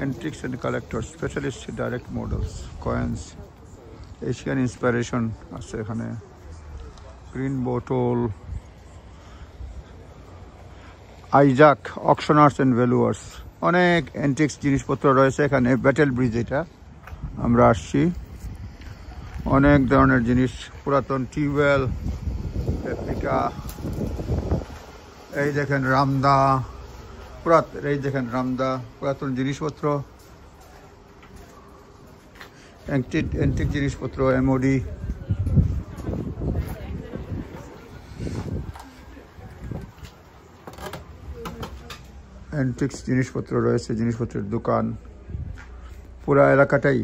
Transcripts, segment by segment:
antiques and collectors, specialist direct models, coins, Asian inspiration আছে এখানে, green bottle, Isaac অকশনার্স and ভ্যালুয়ার্স, অনেক antiques জিনিসপত্র রয়েছে এখানে। ব্যাটেল ব্রিজ, এটা আমরা আসছি, অনেক ধরনের জিনিস, পুরাতন টিউবওয়েল, রেপ্লিকা, এই দেখেন রামদা, এই দেখেন রামদা, পুরাতন জিনিসপত্র, অ্যান্টিক জিনিসপত্র, এমওডি, অ্যান্টিক্স জিনিসপত্র রয়েছে, জিনিসপত্রের দোকান, পুরা এলাকাটাই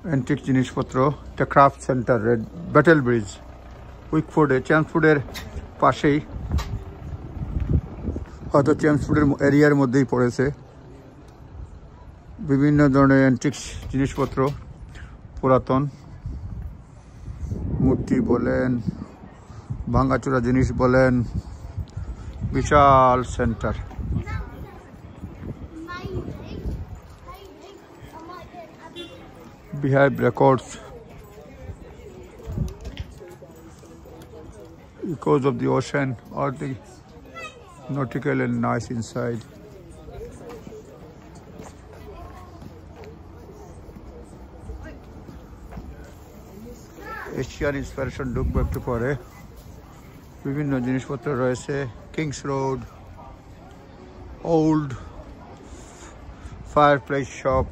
অ্যান্টিক জিনিসপত্র। এটা ক্রাফট সেন্টার, ব্যাটেল ব্রিজ, উইকফোর্ডে, চ্যামসফোর্ডের পাশেই, হয়তো চ্যামসফোর্ডের এরিয়ার মধ্যেই পড়েছে। বিভিন্ন ধরনের অ্যান্টিক্স জিনিসপত্র, পুরাতন মূর্তি বলেন, ভাঙাচোরা জিনিস বলেন, বিশাল centre. Beehive records, echoes of the ocean, or the nautical and nice inside. Asian inspiration ঢুকবো একটু পরে। বিভিন্ন জিনিসপত্র রয়েছে, Kings Road, Old Fireplace Shop,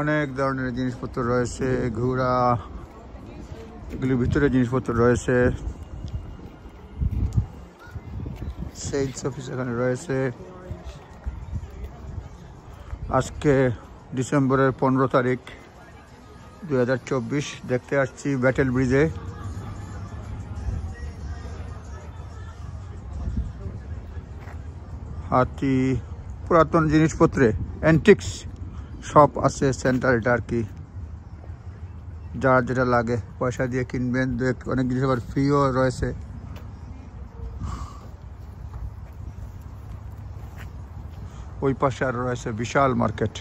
অনেক ধরনের জিনিসপত্র রয়েছে, ঘোড়া, এগুলির ভিতরে জিনিসপত্র রয়েছে, সেলস অফিস এখানে রয়েছে। আজকে ডিসেম্বরের 15 তারিখ 2024, দেখতে আসছি ব্যাটেল ব্রিজে। হাতি, পুরাতন জিনিসপত্রে অ্যান্টিক্স শপ আছে সেন্টারটা আর কি, যার যেটা লাগে পয়সা দিয়ে কিনবেন। অনেক জিনিস আবার ফ্রিও রয়েছে। ওই পাশে আর রয়েছে বিশাল মার্কেট।